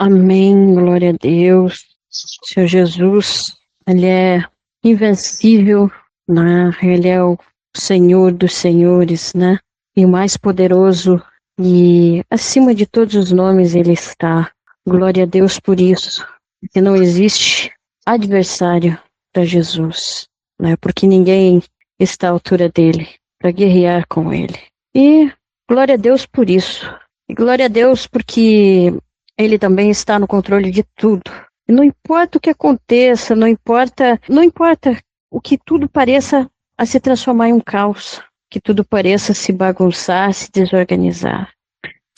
Amém, glória a Deus. Senhor Jesus, Ele é invencível, né? Ele é o Senhor dos senhores, né? E o mais poderoso, e acima de todos os nomes Ele está. Glória a Deus por isso, porque não existe adversário para Jesus, né? Porque ninguém está à altura dele para guerrear com ele. E glória a Deus por isso. E glória a Deus porque ele também está no controle de tudo. E não importa o que aconteça, não importa o que tudo pareça a se transformar em um caos, que tudo pareça se bagunçar, se desorganizar.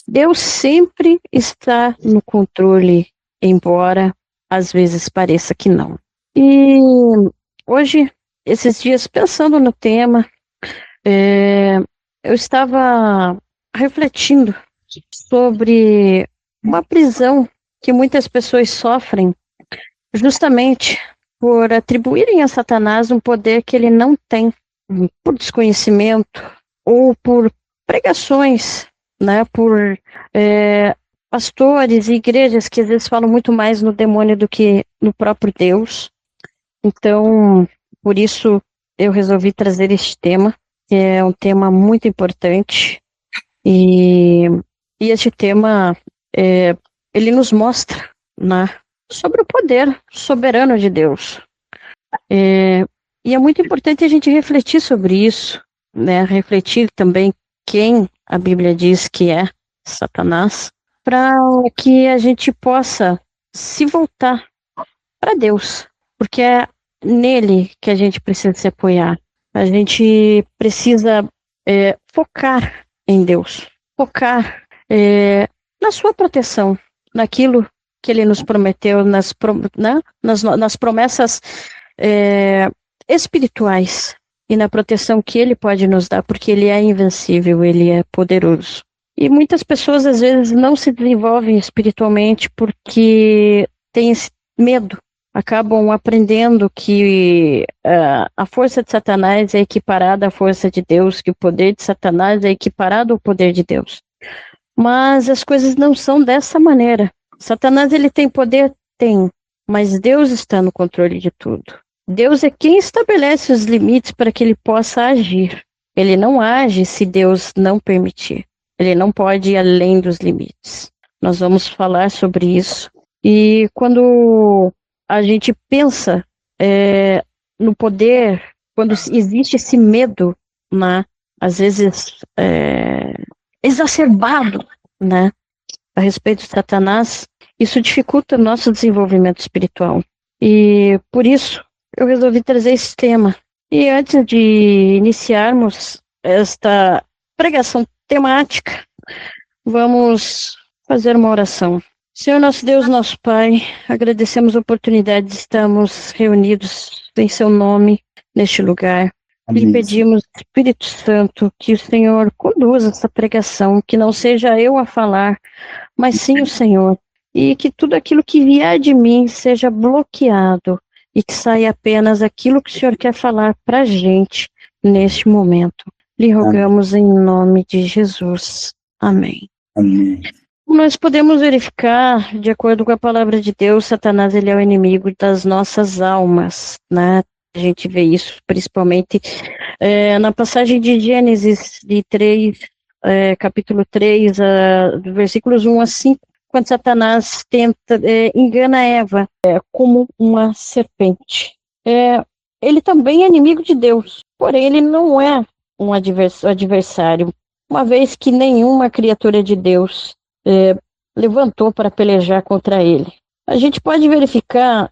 Deus sempre está no controle, embora às vezes pareça que não. E hoje, esses dias, pensando no tema, eu estava refletindo sobre uma prisão que muitas pessoas sofrem justamente por atribuírem a Satanás um poder que ele não tem, por desconhecimento ou por pregações, né, por pastores e igrejas que às vezes falam muito mais no demônio do que no próprio Deus. Então, por isso eu resolvi trazer este tema, que é um tema muito importante, e este tema, ele nos mostra, né, sobre o poder soberano de Deus. E é muito importante a gente refletir sobre isso, né, refletir também quem a Bíblia diz que é Satanás, para que a gente possa se voltar para Deus, porque é nele que a gente precisa se apoiar. A gente precisa focar em Deus, focar na sua proteção, naquilo que ele nos prometeu, nas promessas espirituais e na proteção que ele pode nos dar, porque ele é invencível, ele é poderoso. E muitas pessoas às vezes não se desenvolvem espiritualmente porque têm esse medo, acabam aprendendo que a força de Satanás é equiparada à força de Deus, que o poder de Satanás é equiparado ao poder de Deus. Mas as coisas não são dessa maneira. Satanás, ele tem poder? Tem, mas Deus está no controle de tudo. Deus é quem estabelece os limites para que ele possa agir. Ele não age se Deus não permitir. Ele não pode ir além dos limites. Nós vamos falar sobre isso. E quando a gente pensa no poder, quando existe esse medo, né, às vezes exacerbado, né, a respeito de Satanás, isso dificulta o nosso desenvolvimento espiritual. E por isso eu resolvi trazer esse tema. E antes de iniciarmos esta pregação temática, vamos fazer uma oração. Senhor nosso Deus, nosso Pai, agradecemos a oportunidade de estarmos reunidos em seu nome, neste lugar. Amém. E pedimos, Espírito Santo, que o Senhor conduza essa pregação, que não seja eu a falar, mas sim o Senhor. E que tudo aquilo que vier de mim seja bloqueado e que saia apenas aquilo que o Senhor quer falar para a gente neste momento. Lhe rogamos em nome de Jesus. Amém. Amém. Nós podemos verificar, de acordo com a palavra de Deus, Satanás ele é o inimigo das nossas almas, né? A gente vê isso principalmente na passagem de Gênesis de 3, capítulo 3, versículos 1 a 5, quando Satanás engana Eva como uma serpente. Ele também é inimigo de Deus, porém ele não é um adversário, uma vez que nenhuma criatura de Deus levantou para pelejar contra ele. A gente pode verificar,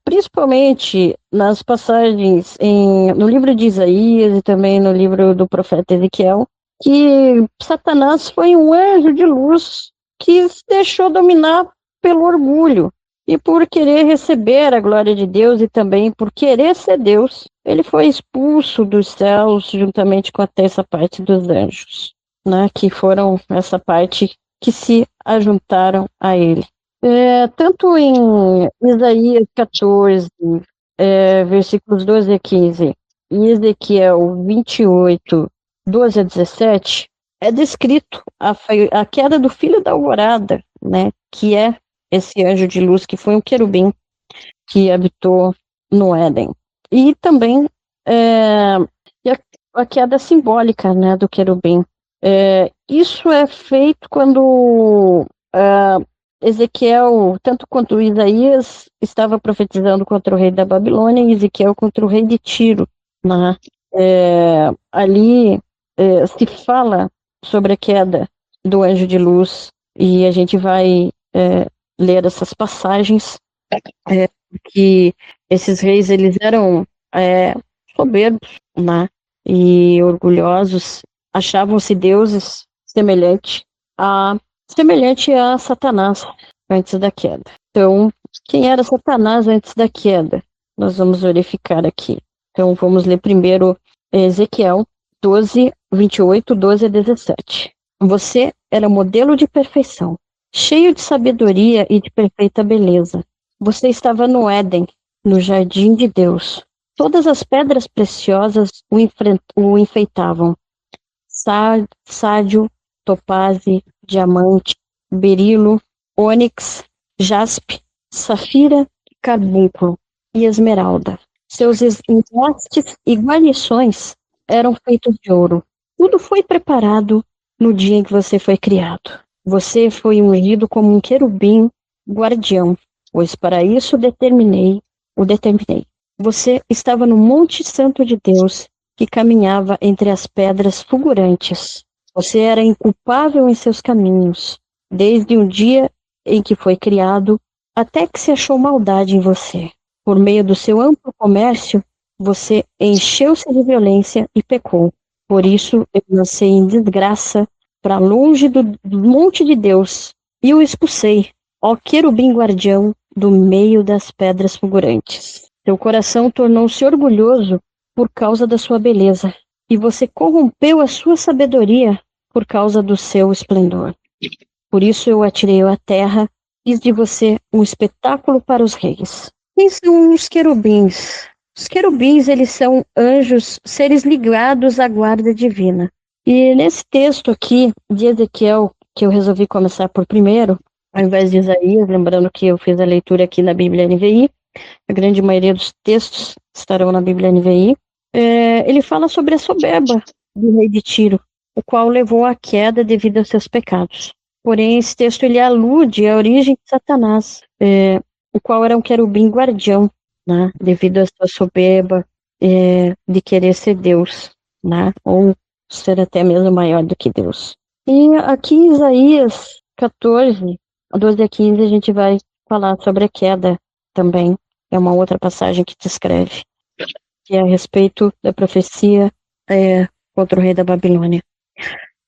principalmente nas passagens no livro de Isaías e também no livro do profeta Ezequiel, que Satanás foi um anjo de luz que se deixou dominar pelo orgulho e por querer receber a glória de Deus e também por querer ser Deus, ele foi expulso dos céus juntamente com a terça parte dos anjos, né, que foram essa parte que se ajuntaram a ele. Tanto em Isaías 14, versículos 12 a 15, e Ezequiel 28, 12 a 17, é descrito a queda do filho da alvorada, né, que é esse anjo de luz que foi um querubim que habitou no Éden. E também a queda simbólica, né, do querubim. Isso é feito quando Ezequiel, tanto quanto Isaías, estava profetizando contra o rei da Babilônia e Ezequiel contra o rei de Tiro. Né? Ali se fala sobre a queda do anjo de luz e a gente vai ler essas passagens que esses reis eles eram soberbos, né? E orgulhosos, achavam-se deuses semelhante a Satanás antes da queda. Então, quem era Satanás antes da queda? Nós vamos verificar aqui. Então, vamos ler primeiro Ezequiel 12, 28, 12 a 17. Você era modelo de perfeição, cheio de sabedoria e de perfeita beleza. Você estava no Éden, no jardim de Deus. Todas as pedras preciosas o enfeitavam. Sádio, topázio, diamante, berilo, ônix, jaspe, safira, carbúnculo e esmeralda. Seus engastes e guarnições eram feitos de ouro. Tudo foi preparado no dia em que você foi criado. Você foi ungido como um querubim guardião, pois para isso o determinei. Você estava no Monte Santo de Deus, que caminhava entre as pedras fulgurantes. Você era inculpável em seus caminhos, desde o dia em que foi criado, até que se achou maldade em você. Por meio do seu amplo comércio, você encheu-se de violência e pecou. Por isso, eu lancei em desgraça para longe do monte de Deus e o expulsei, ó querubim guardião do meio das pedras fulgurantes. Seu coração tornou-se orgulhoso por causa da sua beleza, e você corrompeu a sua sabedoria por causa do seu esplendor. Por isso eu atirei à terra, fiz de você um espetáculo para os reis. Quem são os querubins? Os querubins, eles são anjos, seres ligados à guarda divina. E nesse texto aqui de Ezequiel, que eu resolvi começar por primeiro, ao invés de Isaías, lembrando que eu fiz a leitura aqui na Bíblia NVI, a grande maioria dos textos estarão na Bíblia NVI, ele fala sobre a soberba do rei de Tiro, o qual levou à queda devido aos seus pecados. Porém, esse texto ele alude à origem de Satanás, o qual era um querubim guardião, né, devido à sua soberba de querer ser Deus, né, ou ser até mesmo maior do que Deus. E aqui em Isaías 14, 12 a 15, a gente vai falar sobre a queda também. É uma outra passagem que descreve, que é a respeito da profecia contra o rei da Babilônia.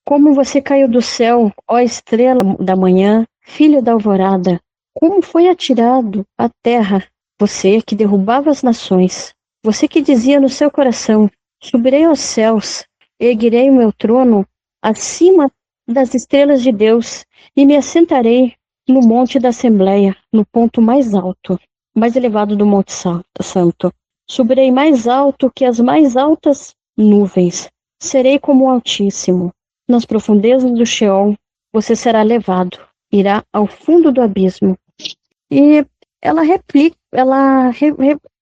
Como você caiu do céu, ó estrela da manhã, filho da alvorada, como foi atirado à terra, você que derrubava as nações, você que dizia no seu coração, subirei aos céus, erguerei o meu trono acima das estrelas de Deus e me assentarei no monte da Assembleia, no ponto mais alto, mais elevado do Monte Santo. Subirei mais alto que as mais altas nuvens, serei como o Altíssimo. Nas profundezas do Sheol, você será levado, irá ao fundo do abismo. E ela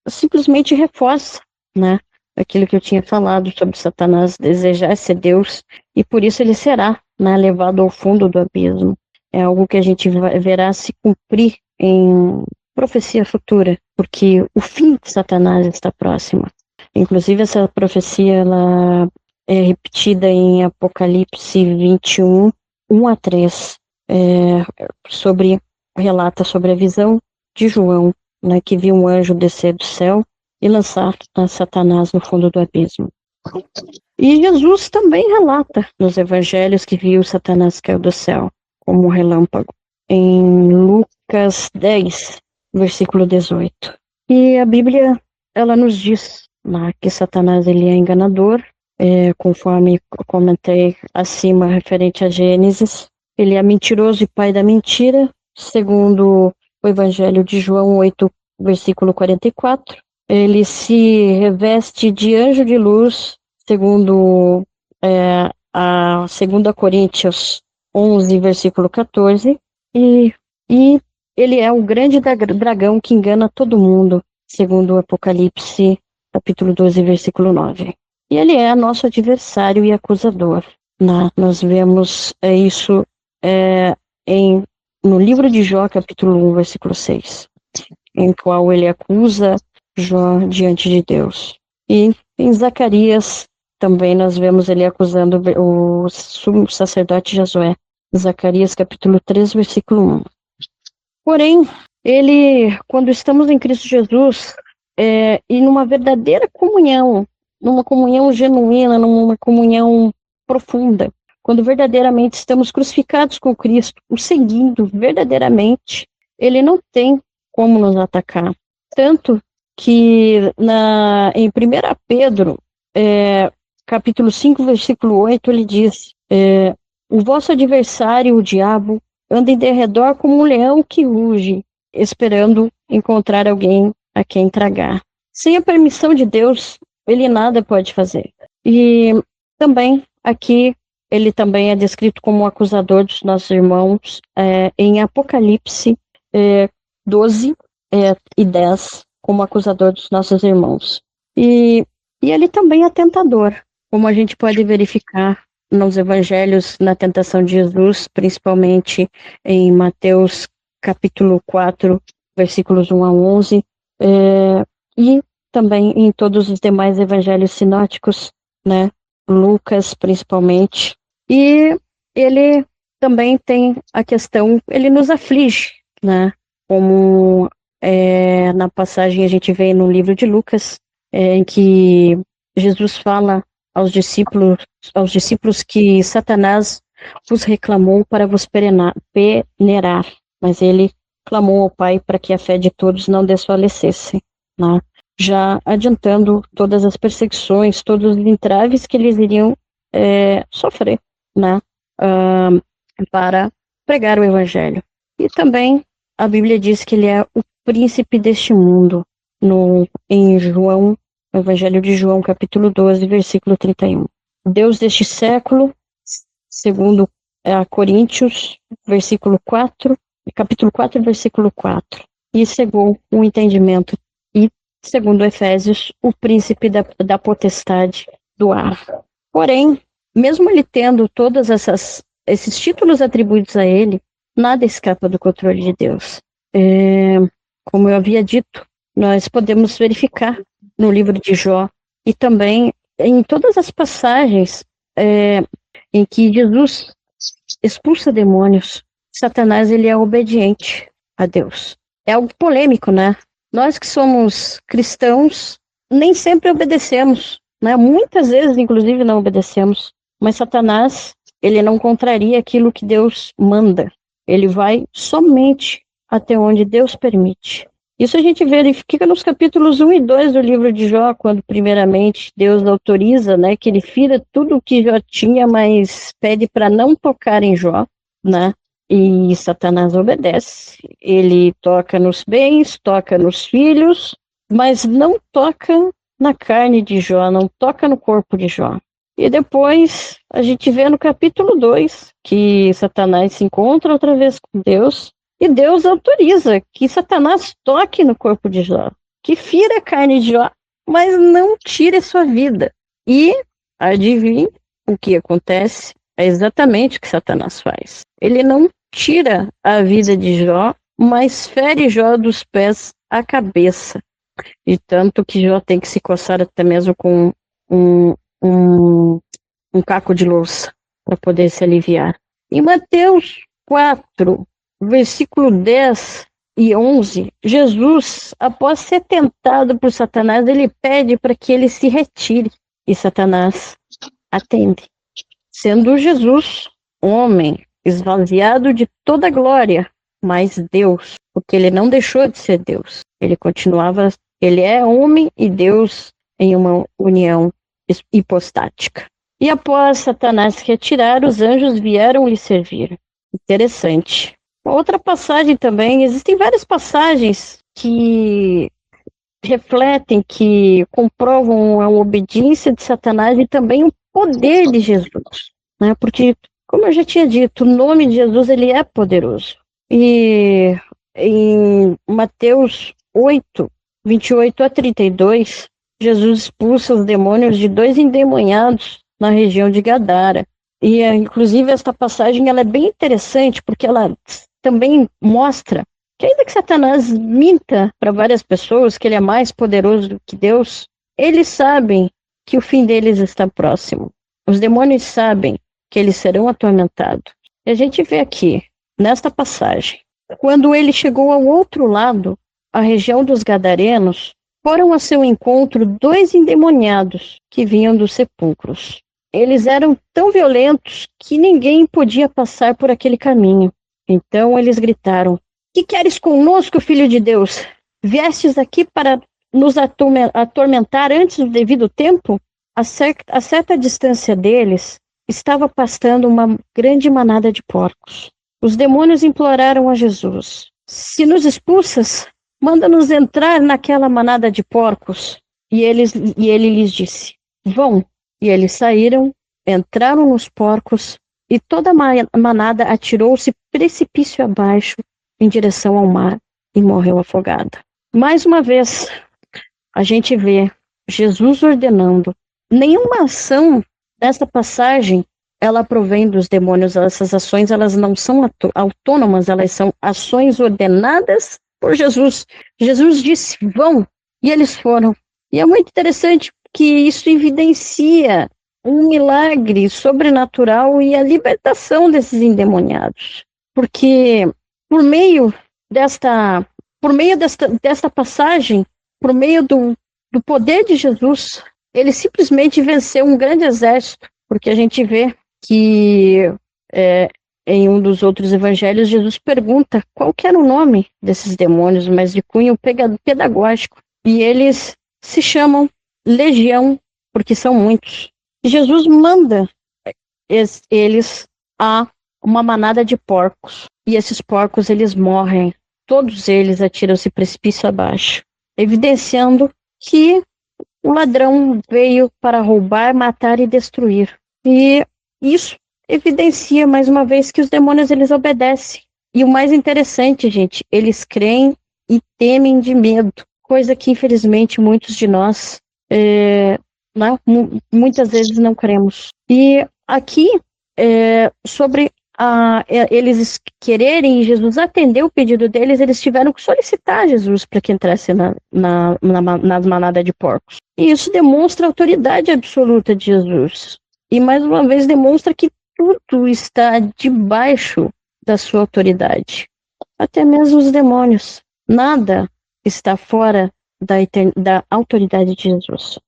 simplesmente reforça, né, aquilo que eu tinha falado sobre Satanás desejar ser Deus, e por isso ele será, né, levado ao fundo do abismo. É algo que a gente verá se cumprir em profecia futura, porque o fim de Satanás está próximo. Inclusive, essa profecia, ela é repetida em Apocalipse 21, 1 a 3, relata sobre a visão de João, né, que viu um anjo descer do céu e lançar Satanás no fundo do abismo. E Jesus também relata nos evangelhos que viu Satanás cair do céu, como um relâmpago, em Lucas 10, versículo 18. E a Bíblia, ela nos diz lá que Satanás ele é enganador, conforme comentei acima referente a Gênesis, ele é mentiroso e pai da mentira, segundo o Evangelho de João 8, versículo 44. Ele se reveste de anjo de luz, segundo a 2 Coríntios 11, versículo 14, e ele é o grande dragão que engana todo mundo, segundo o Apocalipse, capítulo 12, versículo 9. E ele é nosso adversário e acusador. Nós vemos isso é, no livro de Jó, capítulo 1, versículo 6, em qual ele acusa Jó diante de Deus. E em Zacarias também nós vemos ele acusando o sumo sacerdote Josué. Zacarias capítulo 3, versículo 1. Porém, quando estamos em Cristo Jesus, e numa verdadeira comunhão, numa comunhão genuína, numa comunhão profunda, quando verdadeiramente estamos crucificados com Cristo, o seguindo verdadeiramente, ele não tem como nos atacar. Tanto que em 1 Pedro, capítulo 5, versículo 8, ele diz, o vosso adversário, o diabo, anda em derredor como um leão que ruge, esperando encontrar alguém a quem tragar. Sem a permissão de Deus, ele nada pode fazer. E também, aqui, ele também é descrito como um acusador dos nossos irmãos, em Apocalipse 12 e 10, como acusador dos nossos irmãos. E ele também é tentador, como a gente pode verificar nos evangelhos, na tentação de Jesus, principalmente em Mateus capítulo 4, versículos 1 a 11, e também em todos os demais evangelhos sinóticos, né, Lucas principalmente. E ele também tem a questão, ele nos aflige, né, como na passagem a gente vê no livro de Lucas, em que Jesus fala aos discípulos que Satanás vos reclamou para vos peneirar, mas ele clamou ao Pai para que a fé de todos não desfalecesse, né? Já adiantando todas as perseguições, todos os entraves que eles iriam sofrer, né? Para pregar o Evangelho. E também a Bíblia diz que ele é o príncipe deste mundo, em João, no Evangelho de João, capítulo 12, versículo 31. Deus deste século, segundo Coríntios, versículo 4, capítulo 4, versículo 4. E cegou o entendimento. E, segundo Efésios, o príncipe da potestade do ar. Porém, mesmo ele tendo todos esses títulos atribuídos a ele, nada escapa do controle de Deus. Como eu havia dito, nós podemos verificar no livro de Jó e também em todas as passagens em que Jesus expulsa demônios, Satanás ele é obediente a Deus. É algo polêmico, né? Nós que somos cristãos nem sempre obedecemos, né? Muitas vezes, inclusive, não obedecemos. Mas Satanás, ele não contraria aquilo que Deus manda. Ele vai somente até onde Deus permite. Isso a gente verifica nos capítulos 1 e 2 do livro de Jó, quando primeiramente Deus autoriza, né, que ele fira tudo o que Jó tinha, mas pede para não tocar em Jó, né? E Satanás obedece. Ele toca nos bens, toca nos filhos, mas não toca na carne de Jó, não toca no corpo de Jó. E depois a gente vê no capítulo 2 que Satanás se encontra outra vez com Deus, e Deus autoriza que Satanás toque no corpo de Jó, que fira a carne de Jó, mas não tire a sua vida. E, adivinhe, o que acontece? É exatamente o que Satanás faz. Ele não tira a vida de Jó, mas fere Jó dos pés à cabeça. E tanto que Jó tem que se coçar até mesmo com um caco de louça para poder se aliviar. Em Mateus 4, versículo 10 e 11, Jesus, após ser tentado por Satanás, ele pede para que ele se retire. E Satanás atende. Sendo Jesus homem, esvaziado de toda glória, mas Deus, porque ele não deixou de ser Deus. Ele é homem e Deus em uma união hipostática. E após Satanás se retirar, os anjos vieram lhe servir. Interessante. Outra passagem também, existem várias passagens que refletem, que comprovam a obediência de Satanás e também o poder de Jesus, né? Porque, como eu já tinha dito, o nome de Jesus ele é poderoso. E em Mateus 8, 28 a 32, Jesus expulsa os demônios de 2 endemoniados na região de Gadara. E, inclusive, essa passagem ela é bem interessante, porque ela também mostra que ainda que Satanás minta para várias pessoas que ele é mais poderoso do que Deus, eles sabem que o fim deles está próximo. Os demônios sabem que eles serão atormentados. E a gente vê aqui, nesta passagem, quando ele chegou ao outro lado, a região dos Gadarenos, foram a seu encontro 2 endemoniados que vinham dos sepulcros. Eles eram tão violentos que ninguém podia passar por aquele caminho. Então eles gritaram: "Que queres conosco, filho de Deus? Viestes aqui para nos atormentar antes do devido tempo?" A certa distância deles estava pastando uma grande manada de porcos. Os demônios imploraram a Jesus: "Se nos expulsas, manda-nos entrar naquela manada de porcos." E ele lhes disse: "Vão." E eles saíram, entraram nos porcos, e toda a manada atirou-se precipício abaixo em direção ao mar e morreu afogada. Mais uma vez, a gente vê Jesus ordenando. Nenhuma ação dessa passagem ela provém dos demônios. Essas ações elas não são autônomas, elas são ações ordenadas por Jesus. Jesus disse: "Vão", e eles foram. E é muito interessante que isso evidencia um milagre sobrenatural e a libertação desses endemoniados. Porque por meio desta passagem, por meio do poder de Jesus, ele simplesmente venceu um grande exército, porque a gente vê que em um dos outros evangelhos, Jesus pergunta qual que era o nome desses demônios, mas de cunho pedagógico. E eles se chamam Legião, porque são muitos. Jesus manda eles a uma manada de porcos. E esses porcos, eles morrem. Todos eles atiram-se precipício abaixo, evidenciando que o ladrão veio para roubar, matar e destruir. E isso evidencia, mais uma vez, que os demônios, eles obedecem. E o mais interessante, gente, eles creem e temem de medo, coisa que, infelizmente, muitos de nós, muitas vezes não cremos. E aqui, sobre eles quererem, Jesus atender o pedido deles, eles tiveram que solicitar Jesus para que entrasse nas manadas de porcos. E isso demonstra a autoridade absoluta de Jesus. E mais uma vez demonstra que tudo está debaixo da sua autoridade. Até mesmo os demônios. Nada está fora da autoridade de Jesus.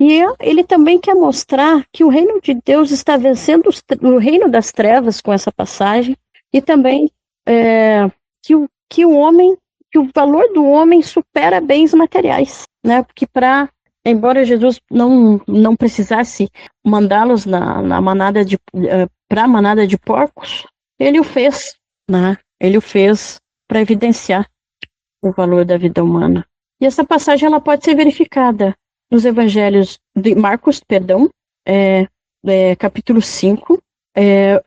E ele também quer mostrar que o reino de Deus está vencendo o reino das trevas com essa passagem, e também que o valor do homem supera bens materiais, né? Porque embora Jesus não precisasse mandá-los para a manada de porcos, ele o fez, né? Ele o fez para evidenciar o valor da vida humana. E essa passagem ela pode ser verificada nos evangelhos de Marcos, capítulo 5,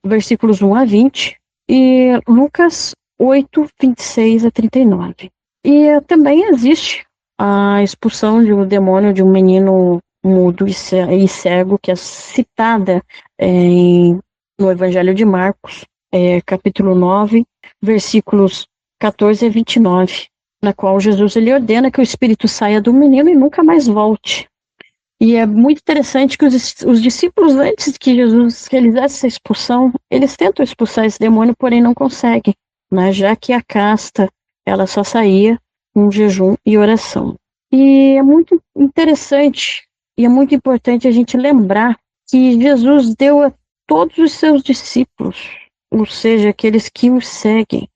versículos 1 a 20, e Lucas 8, 26 a 39. E também existe a expulsão de um demônio de um menino mudo e cego, que é citada no evangelho de Marcos, capítulo 9, versículos 14 a 29. Na qual Jesus ele ordena que o espírito saia do menino e nunca mais volte. E é muito interessante que os discípulos, antes que Jesus realizasse essa expulsão, eles tentam expulsar esse demônio, porém não conseguem, né? Já que a casta ela só saía com jejum e oração. E é muito interessante e é muito importante a gente lembrar que Jesus deu a todos os seus discípulos, ou seja, aqueles que o seguem,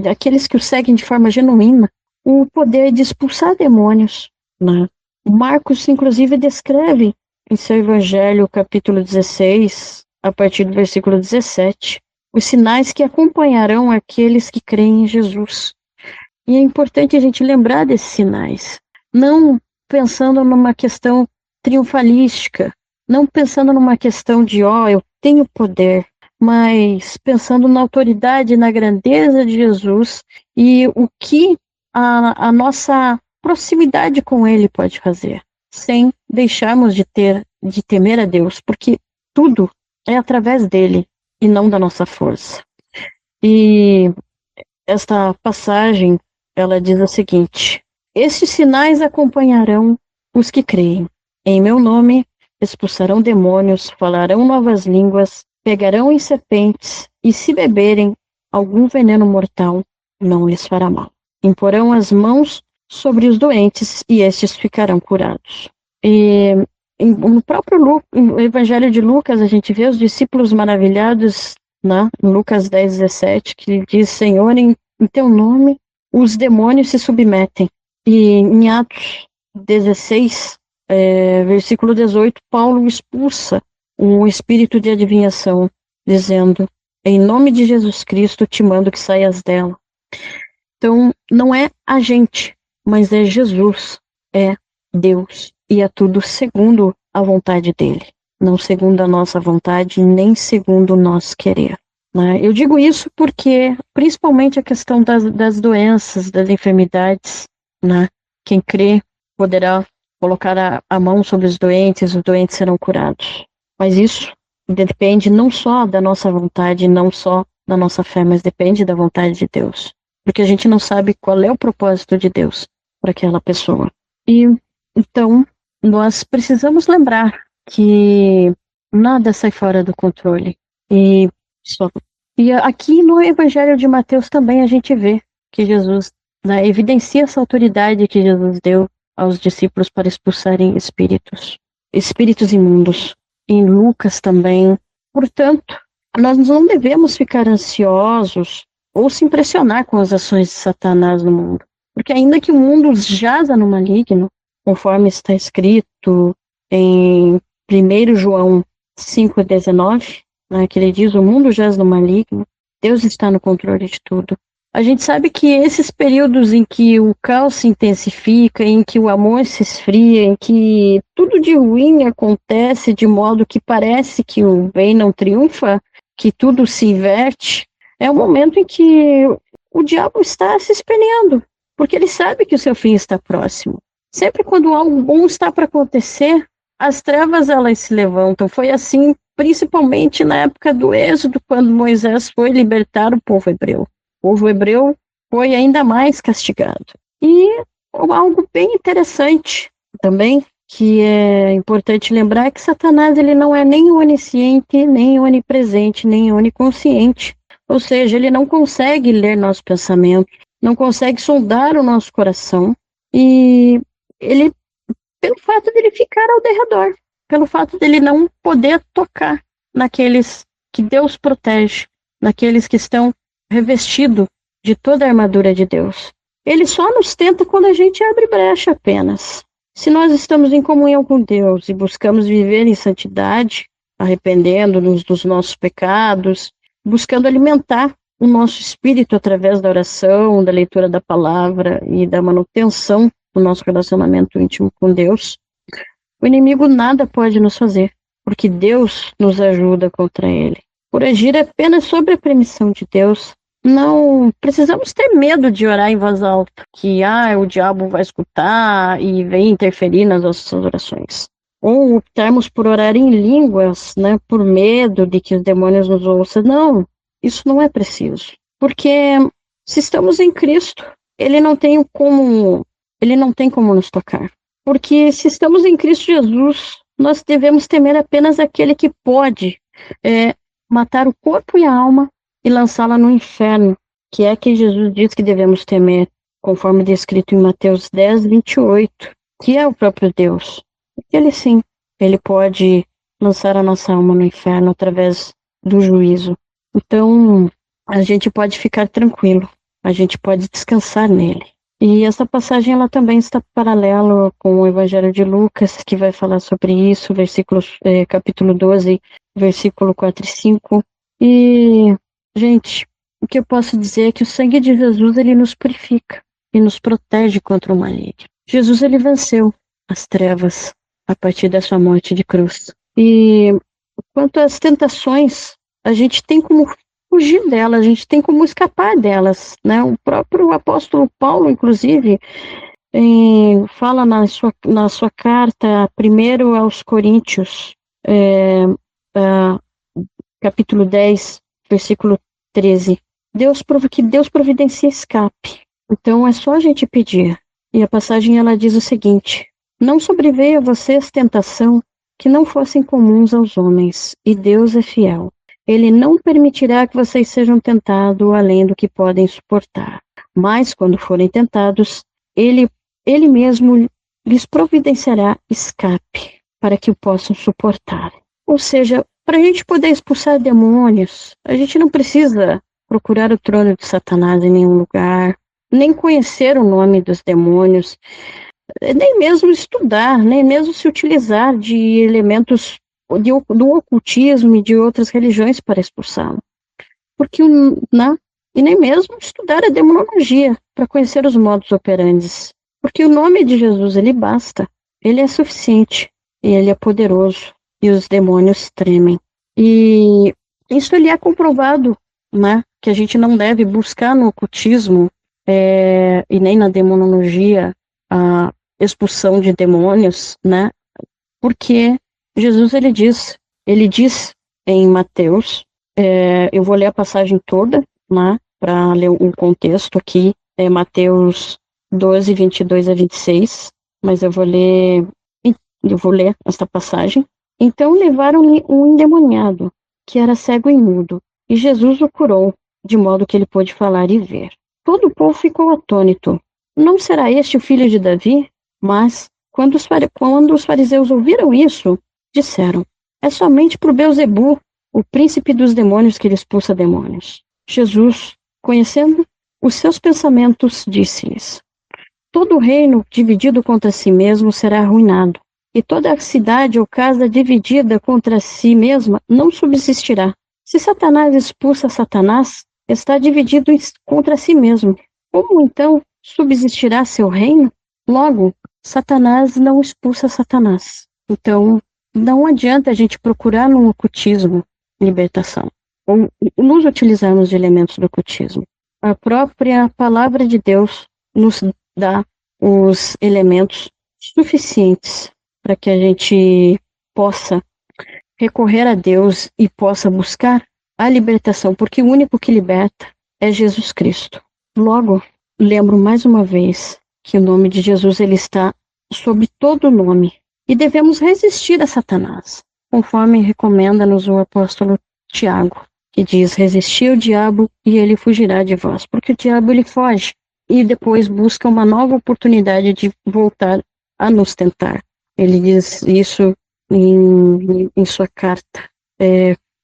aqueles que o seguem de forma genuína, o poder de expulsar demônios, né? Marcos, inclusive, descreve em seu evangelho, capítulo 16, a partir do versículo 17, os sinais que acompanharão aqueles que creem em Jesus. E é importante a gente lembrar desses sinais, não pensando numa questão triunfalística, não pensando numa questão de, eu tenho poder, mas pensando na autoridade e na grandeza de Jesus e o que a nossa proximidade com Ele pode fazer, sem deixarmos de temer a Deus, porque tudo é através dele e não da nossa força. E esta passagem, ela diz o seguinte: estes sinais acompanharão os que creem. Em meu nome expulsarão demônios, falarão novas línguas, pegarão em serpentes, e se beberem algum veneno mortal, não lhes fará mal. Imporão as mãos sobre os doentes e estes ficarão curados. E no próprio no Evangelho de Lucas, a gente vê os discípulos maravilhados, né? Em Lucas 10:17, que ele diz: Senhor, em teu nome os demônios se submetem. E em Atos 16, versículo 18, Paulo expulsa um espírito de adivinhação, dizendo: em nome de Jesus Cristo te mando que saias dela. Então, não é a gente, mas é Jesus, é Deus, e é tudo segundo a vontade dele, não segundo a nossa vontade, nem segundo o nosso querer. Né? Eu digo isso porque, principalmente a questão das doenças, das enfermidades, né? Quem crê poderá colocar a mão sobre os doentes serão curados. Mas isso depende não só da nossa vontade, não só da nossa fé, mas depende da vontade de Deus. Porque a gente não sabe qual é o propósito de Deus para aquela pessoa. E então nós precisamos lembrar que nada sai fora do controle. E aqui no Evangelho de Mateus também a gente vê que Jesus, né, evidencia essa autoridade que Jesus deu aos discípulos para expulsarem espíritos imundos. Em Lucas também. Portanto, nós não devemos ficar ansiosos ou se impressionar com as ações de Satanás no mundo. Porque ainda que o mundo jaza no maligno, conforme está escrito em 1 João 5,19, né, que ele diz: o mundo jaz no maligno, Deus está no controle de tudo. A gente sabe que esses períodos em que o caos se intensifica, em que o amor se esfria, em que tudo de ruim acontece de modo que parece que o bem não triunfa, que tudo se inverte, é o momento em que o diabo está se espelhando, porque ele sabe que o seu fim está próximo. Sempre quando algo bom está para acontecer, as trevas elas se levantam. Foi assim, principalmente na época do Êxodo, quando Moisés foi libertar o povo hebreu. O povo hebreu foi ainda mais castigado. E algo bem interessante também, que é importante lembrar, é que Satanás ele não é nem onisciente, nem onipresente, nem oniconsciente. Ou seja, ele não consegue ler nosso pensamento, não consegue sondar o nosso coração, e ele, pelo fato dele ficar ao derredor, pelo fato dele não poder tocar naqueles que Deus protege, naqueles que estão revestidos de toda a armadura de Deus. Ele só nos tenta quando a gente abre brecha apenas. Se nós estamos em comunhão com Deus e buscamos viver em santidade, arrependendo-nos dos nossos pecados, buscando alimentar o nosso espírito através da oração, da leitura da palavra e da manutenção do nosso relacionamento íntimo com Deus, o inimigo nada pode nos fazer, porque Deus nos ajuda contra ele. Por agir apenas sobre a permissão de Deus, não precisamos ter medo de orar em voz alta, que o diabo vai escutar e vem interferir nas nossas orações. Ou optarmos por orar em línguas, né, por medo de que os demônios nos ouçam. Não, isso não é preciso. Porque se estamos em Cristo, ele não tem como nos tocar. Porque se estamos em Cristo Jesus, nós devemos temer apenas aquele que pode matar o corpo e a alma e lançá-la no inferno, que é que Jesus diz que devemos temer, conforme descrito em Mateus 10:28, que é o próprio Deus. Ele sim, ele pode lançar a nossa alma no inferno através do juízo. Então, a gente pode ficar tranquilo, a gente pode descansar nele. E essa passagem ela também está paralelo com o Evangelho de Lucas, que vai falar sobre isso, capítulo 12, versículo 4 e 5. E, gente, o que eu posso dizer é que o sangue de Jesus ele nos purifica e nos protege contra o maligno. Jesus ele venceu as trevas a partir da sua morte de cruz. E quanto às tentações, a gente tem como fugir delas, a gente tem como escapar delas, né? O próprio apóstolo Paulo, inclusive, fala na sua carta, primeiro aos Coríntios, ah, capítulo 10, versículo 13, que Deus providencia escape. Então é só a gente pedir. E a passagem ela diz o seguinte: não sobreveio a vocês tentação que não fossem comuns aos homens, e Deus é fiel. Ele não permitirá que vocês sejam tentados além do que podem suportar. Mas quando forem tentados, ele mesmo lhes providenciará escape para que o possam suportar. Ou seja, para a gente poder expulsar demônios, a gente não precisa procurar o trono de Satanás em nenhum lugar, nem conhecer o nome dos demônios, nem mesmo estudar, nem mesmo se utilizar de elementos do ocultismo e de outras religiões para expulsá-lo. Porque, né? E nem mesmo estudar a demonologia para conhecer os modus operandi. Porque o nome de Jesus, ele basta, ele é suficiente, e ele é poderoso, e os demônios tremem. E isso ele é comprovado, né? Que a gente não deve buscar no ocultismo e nem na demonologia a expulsão de demônios, né? Porque Jesus ele diz em Mateus, eu vou ler a passagem toda, né? Para ler um contexto aqui, Mateus 12, 22 a 26, mas eu vou ler esta passagem. Então levaram-lhe um endemoniado, que era cego e mudo, e Jesus o curou, de modo que ele pôde falar e ver. Todo o povo ficou atônito. Não será este o filho de Davi? Mas, quando os fariseus ouviram isso, disseram: é somente por Beelzebu, o príncipe dos demônios, que ele expulsa demônios. Jesus, conhecendo os seus pensamentos, disse-lhes: todo reino dividido contra si mesmo será arruinado, e toda a cidade ou casa dividida contra si mesma não subsistirá. Se Satanás expulsa Satanás, está dividido contra si mesmo. Como então subsistirá seu reino? Logo, Satanás não expulsa Satanás. Então, não adianta a gente procurar no ocultismo libertação, ou nos utilizarmos de elementos do ocultismo. A própria palavra de Deus nos dá os elementos suficientes para que a gente possa recorrer a Deus e possa buscar a libertação, porque o único que liberta é Jesus Cristo. Logo, lembro mais uma vez que o nome de Jesus ele está sobre todo nome e devemos resistir a Satanás, conforme recomenda-nos o apóstolo Tiago, que diz: resistir ao diabo e ele fugirá de vós, porque o diabo ele foge e depois busca uma nova oportunidade de voltar a nos tentar. Ele diz isso em sua carta,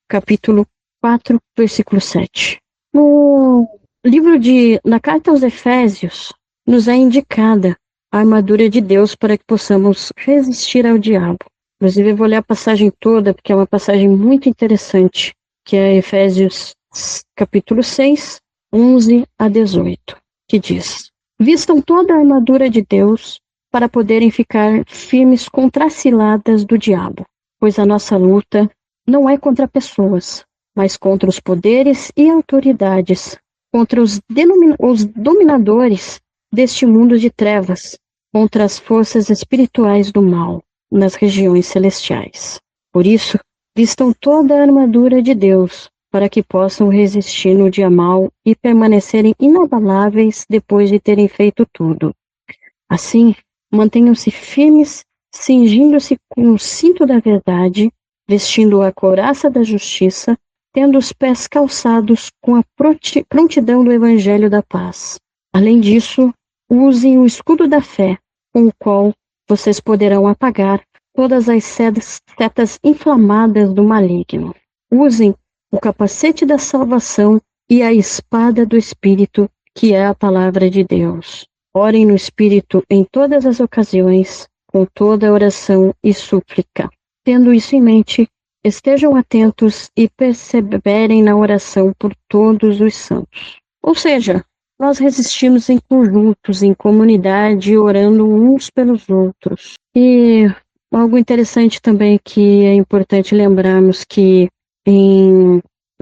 capítulo 4, versículo 7. Na carta aos Efésios, nos é indicada a armadura de Deus para que possamos resistir ao diabo. Inclusive, eu vou ler a passagem toda, porque é uma passagem muito interessante, que é Efésios capítulo 6, 11 a 18, que diz: vistam toda a armadura de Deus para poderem ficar firmes contra as ciladas do diabo, pois a nossa luta não é contra pessoas, mas contra os poderes e autoridades, contra os dominadores deste mundo de trevas, contra as forças espirituais do mal nas regiões celestiais. Por isso, vistam toda a armadura de Deus, para que possam resistir no dia mau e permanecerem inabaláveis depois de terem feito tudo. Assim, mantenham-se firmes, cingindo-se com o cinto da verdade, vestindo a couraça da justiça, tendo os pés calçados com a prontidão do evangelho da paz. Além disso, usem o escudo da fé, com o qual vocês poderão apagar todas as setas inflamadas do maligno. Usem o capacete da salvação e a espada do Espírito, que é a palavra de Deus. Orem no Espírito em todas as ocasiões, com toda oração e súplica. Tendo isso em mente, estejam atentos e perseverem na oração por todos os santos. Ou seja, nós resistimos em conjuntos, em comunidade, orando uns pelos outros. E algo interessante também que é importante lembrarmos que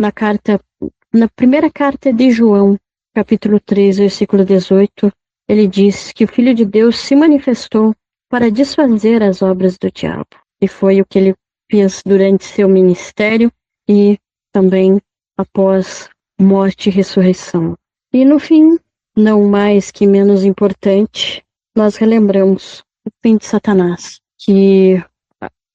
na primeira carta de João, capítulo 3, versículo 18, ele diz que o Filho de Deus se manifestou para desfazer as obras do diabo. E foi o que ele fez durante seu ministério e também após morte e ressurreição. E no fim, não mais que menos importante, nós relembramos o fim de Satanás, que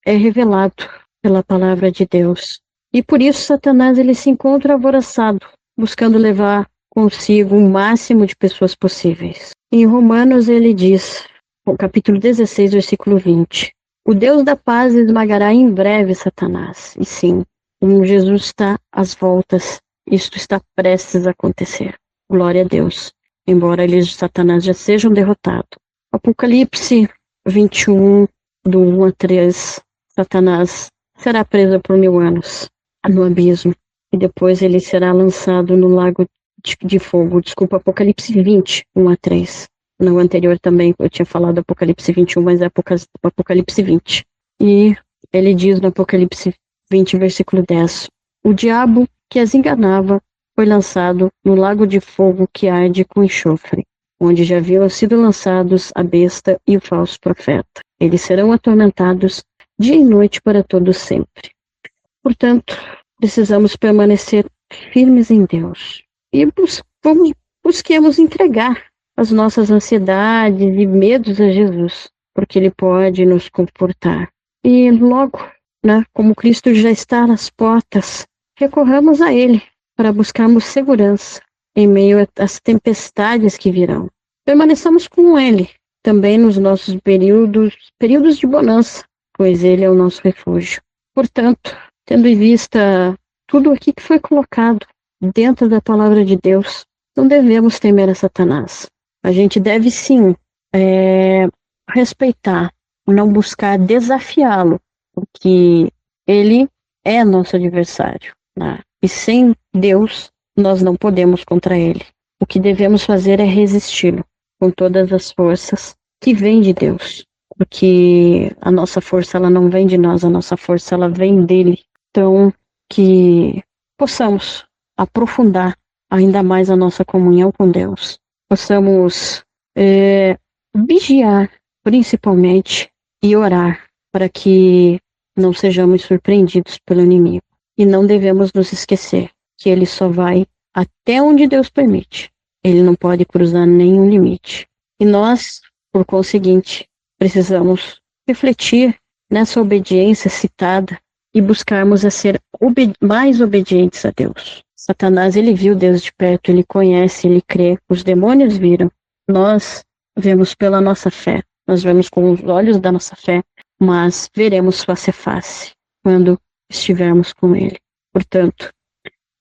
é revelado pela palavra de Deus. E por isso Satanás ele se encontra alvoroçado, buscando levar consigo o máximo de pessoas possíveis. Em Romanos ele diz, no capítulo 16, versículo 20, o Deus da paz esmagará em breve Satanás. E sim, como Jesus está às voltas, isto está prestes a acontecer. Glória a Deus. Embora eles de Satanás já sejam derrotados. Apocalipse 21, do 1 a 3, Satanás será preso por 1000 anos no abismo. E depois ele será lançado no lago de fogo. Desculpa, Apocalipse 20, 1 a 3. No anterior também eu tinha falado Apocalipse 21, mas é Apocalipse 20. E ele diz no Apocalipse 20, versículo 10, o diabo que as enganava foi lançado no lago de fogo que arde com enxofre, onde já haviam sido lançados a besta e o falso profeta. Eles serão atormentados dia e noite para todo sempre. Portanto, precisamos permanecer firmes em Deus e busquemos entregar as nossas ansiedades e medos a Jesus, porque Ele pode nos confortar. E logo, como Cristo já está nas portas, recorramos a Ele para buscarmos segurança em meio às tempestades que virão. Permaneçamos com Ele também nos nossos períodos de bonança, pois Ele é o nosso refúgio. Portanto, tendo em vista tudo aqui que foi colocado dentro da palavra de Deus, não devemos temer a Satanás. A gente deve sim respeitar, não buscar desafiá-lo, porque ele é nosso adversário, né? E sem Deus nós não podemos contra ele. O que devemos fazer é resisti-lo com todas as forças que vêm de Deus, porque a nossa força ela não vem de nós, a nossa força ela vem dele. Então, que possamos aprofundar ainda mais a nossa comunhão com Deus, possamos vigiar principalmente e orar para que não sejamos surpreendidos pelo inimigo. E não devemos nos esquecer que ele só vai até onde Deus permite. Ele não pode cruzar nenhum limite. E nós, por conseguinte, precisamos refletir nessa obediência citada e buscarmos a ser mais obedientes a Deus. Satanás, ele viu Deus de perto, ele conhece, ele crê. Os demônios viram. Nós vemos pela nossa fé. Nós vemos com os olhos da nossa fé, mas veremos face a face quando estivermos com ele. Portanto,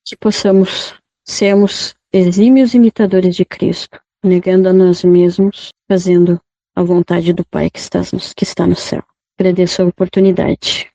que possamos sermos exímios imitadores de Cristo, negando a nós mesmos, fazendo a vontade do Pai que está no céu. Agradeço a oportunidade.